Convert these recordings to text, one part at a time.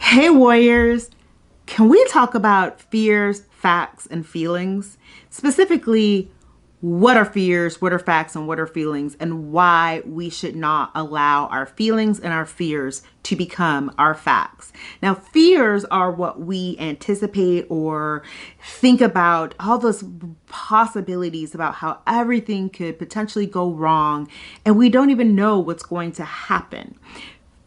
Hey warriors, can we talk about fears, facts, and feelings? Specifically, what are fears, what are facts, and what are feelings, and why we should not allow our feelings and our fears to become our facts. Now, fears are what we anticipate or think about, all those possibilities about how everything could potentially go wrong, and we don't even know what's going to happen.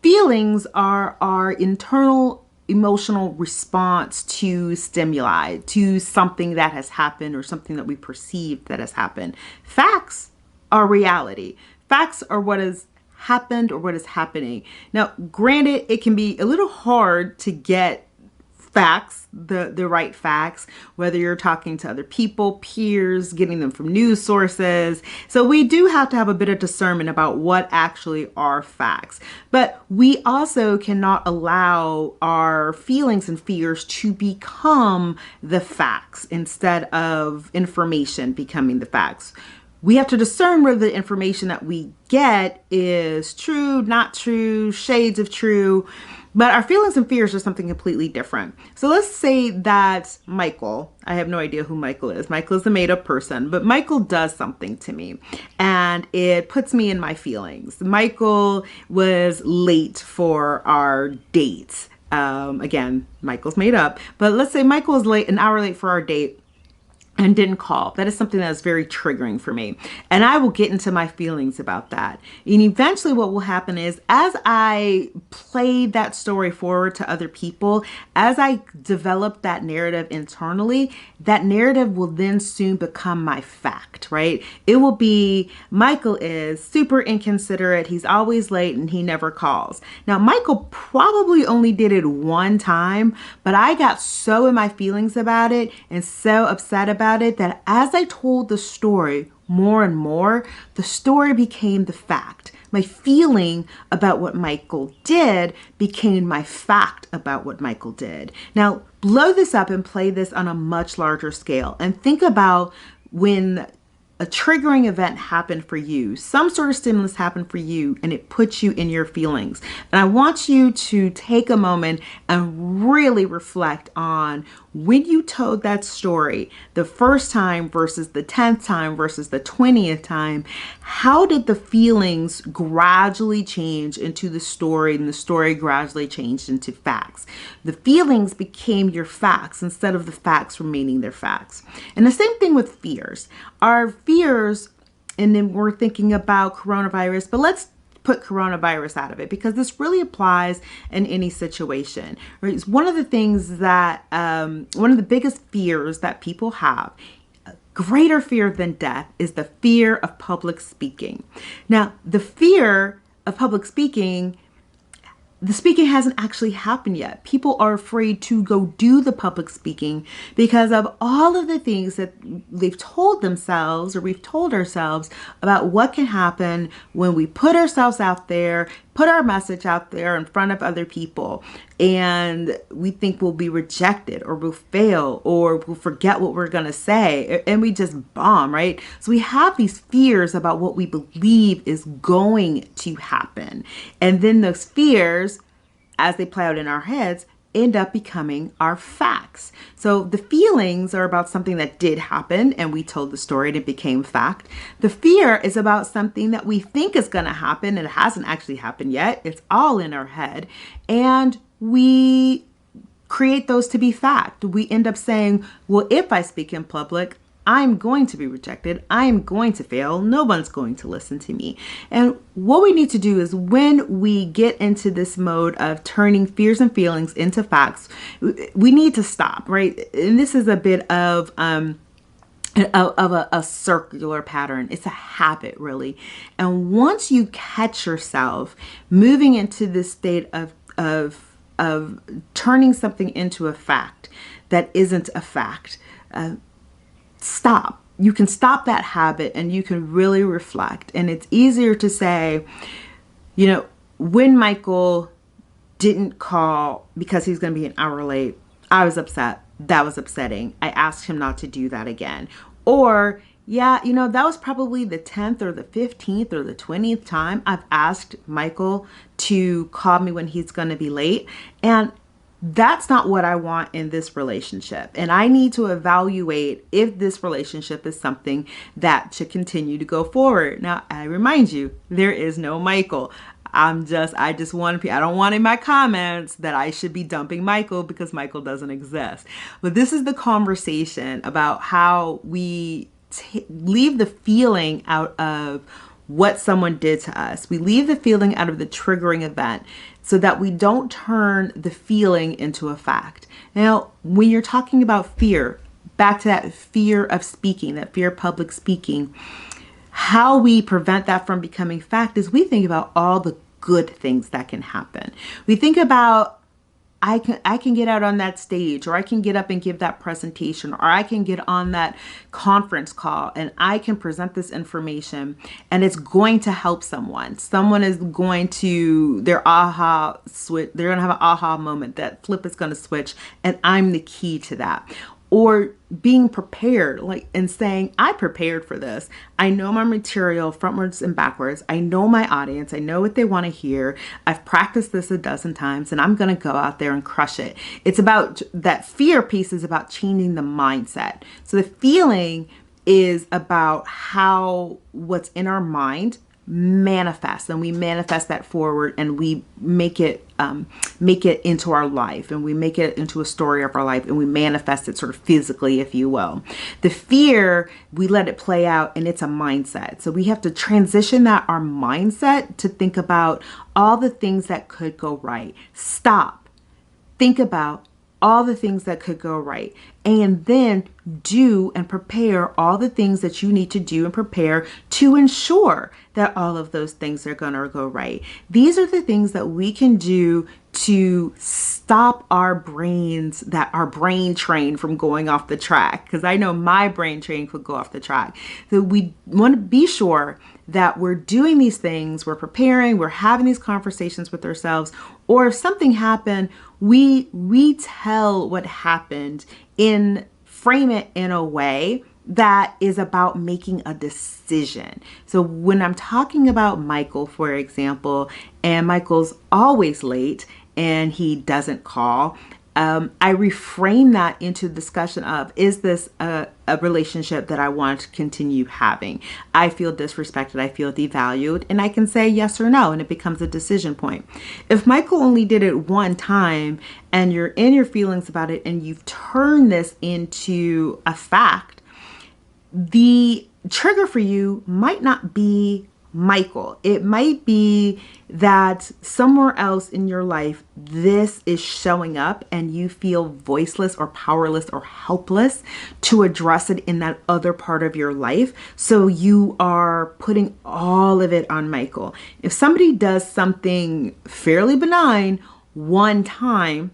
Feelings are our internal emotional response to stimuli, to something that has happened or something that we perceive that has happened. Facts are reality. Facts are what has happened or what is happening. Now, granted, it can be a little hard to get facts, the right facts, whether you're talking to other people, peers, getting them from news sources. So we do have to have a bit of discernment about what actually are facts. But we also cannot allow our feelings and fears to become the facts instead of information becoming the facts. We have to discern whether the information that we get is true, not true, shades of true. But our feelings and fears are something completely different. So let's say that Michael, I have no idea who Michael is. Michael is a made up person, but Michael does something to me and it puts me in my feelings. Michael was late for our date. Again, Michael's made up, but let's say Michael was late, an hour late for our date, and didn't call. That is something that is very triggering for me. And I will get into my feelings about that. And eventually what will happen is as I play that story forward to other people, as I develop that narrative internally, that narrative will then soon become my fact, right? It will be, Michael is super inconsiderate. He's always late and he never calls. Now, Michael probably only did it one time, but I got so in my feelings about it and so upset about it that as I told the story more and more, the story became the fact. My feeling about what Michael did became my fact about what Michael did. Now, blow this up and play this on a much larger scale and think about when a triggering event happened for you, some sort of stimulus happened for you, and it puts you in your feelings. And I want you to take a moment and really reflect on when you told that story the first time versus the 10th time versus the 20th time. How did the feelings gradually change into the story, and the story gradually changed into facts? The feelings became your facts instead of the facts remaining their facts. And the same thing with fears. Our fears, and then we're thinking about coronavirus, but let's put coronavirus out of it because this really applies in any situation. Right? It's one of the things that, one of the biggest fears that people have, greater fear than death, is the fear of public speaking. Now, the fear of public speaking, the speaking hasn't actually happened yet. People are afraid to go do the public speaking because of all of the things that they've told themselves or we've told ourselves about what can happen when we put ourselves out there, put our message out there in front of other people, and we think we'll be rejected or we'll fail or we'll forget what we're going to say, and we just bomb, right? So we have these fears about what we believe is going to happen. And then those fears, as they play out in our heads, end up becoming our facts. So the feelings are about something that did happen and we told the story and it became fact. The fear is about something that we think is going to happen and it hasn't actually happened yet. It's all in our head, and we create those to be fact. We end up saying, well, if I speak in public, I'm going to be rejected. I'm going to fail. No one's going to listen to me. And what we need to do is when we get into this mode of turning fears and feelings into facts, we need to stop, right? And this is a bit of a circular pattern. It's a habit, really. And once you catch yourself moving into this state of turning something into a fact that isn't a fact, stop. You can stop that habit and you can really reflect. And it's easier to say, you know, when Michael didn't call because he's going to be an hour late, I was upset. That was upsetting. I asked him not to do that again. Or, yeah, you know, that was probably the 10th or the 15th or the 20th time I've asked Michael to call me when he's going to be late. And that's not what I want in this relationship. And I need to evaluate if this relationship is something that should continue to go forward. Now, I remind you, there is no Michael. I don't want in my comments that I should be dumping Michael because Michael doesn't exist. But this is the conversation about how we leave the feeling out of what someone did to us. We leave the feeling out of the triggering event so that we don't turn the feeling into a fact. Now, when you're talking about fear, back to that fear of speaking, that fear of public speaking, how we prevent that from becoming fact is we think about all the good things that can happen. We think about I can get out on that stage, or I can get up and give that presentation, or I can get on that conference call and I can present this information and it's going to help someone. Someone is going to, their aha switch, they're going to have an aha moment. That flip is going to switch and I'm the key to that. Or being prepared, and saying, I prepared for this. I know my material frontwards and backwards. I know my audience. I know what they want to hear. I've practiced this a dozen times and I'm going to go out there and crush it. It's about that fear piece is about changing the mindset. So the feeling is about how what's in our mind manifest, and we manifest that forward and we make it into our life, and we make it into a story of our life, and we manifest it sort of physically, if you will. The fear, we let it play out, and it's a mindset. So we have to transition our mindset to think about all the things that could go right. Stop. Think about all the things that could go right, and then do and prepare all the things that you need to do and prepare to ensure that all of those things are going to go right. These are the things that we can do to stop our brain train from going off the track. Because I know my brain train could go off the track. So we want to be sure that we're doing these things, we're preparing, we're having these conversations with ourselves, or if something happened, we retell what happened frame it in a way that is about making a decision. So when I'm talking about Michael, for example, and Michael's always late and he doesn't call, I reframe that into discussion of, is this a relationship that I want to continue having? I feel disrespected, I feel devalued, and I can say yes or no, and it becomes a decision point. If Michael only did it one time and you're in your feelings about it and you've turned this into a fact, the trigger for you might not be Michael. It might be that somewhere else in your life, this is showing up and you feel voiceless or powerless or helpless to address it in that other part of your life. So you are putting all of it on Michael. If somebody does something fairly benign one time,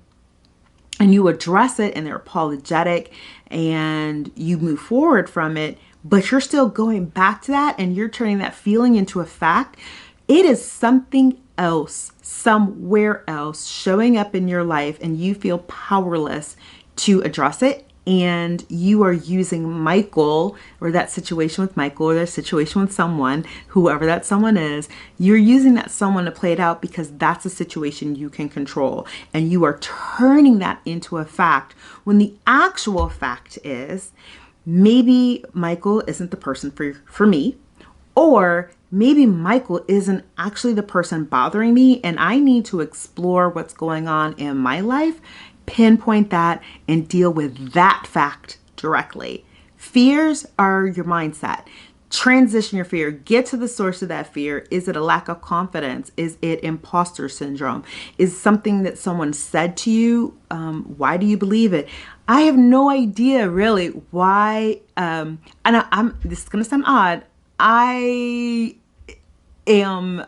and you address it and they're apologetic and you move forward from it, but you're still going back to that and you're turning that feeling into a fact, it is something else, somewhere else showing up in your life, and you feel powerless to address it. And you are using Michael, or that situation with Michael, or that situation with someone, whoever that someone is, you're using that someone to play it out because that's a situation you can control. And you are turning that into a fact when the actual fact is, maybe Michael isn't the person for me, or maybe Michael isn't actually the person bothering me, and I need to explore what's going on in my life, pinpoint that, and deal with that fact directly. Fears are your mindset. Transition your fear. Get to the source of that fear. Is it a lack of confidence? Is it imposter syndrome? Is something that someone said to you? Why do you believe it? I have no idea really why. This is going to sound odd. I am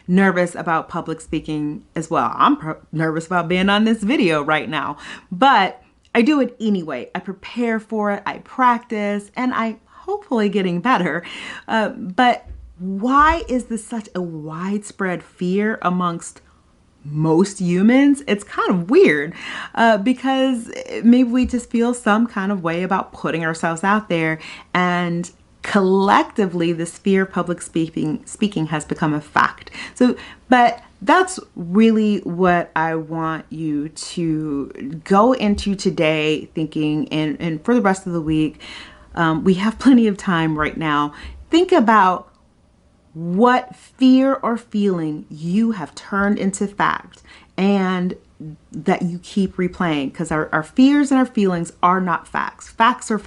nervous about public speaking as well. I'm nervous about being on this video right now, but I do it anyway. I prepare for it. I practice, and I hopefully getting better. But why is this such a widespread fear amongst most humans? It's kind of weird because maybe we just feel some kind of way about putting ourselves out there, and collectively this fear of public speaking has become a fact. So, but That's really what I want you to go into today thinking, and for the rest of the week. We have plenty of time right now. Think about what fear or feeling you have turned into fact and that you keep replaying, because our fears and our feelings are not facts. Facts are facts.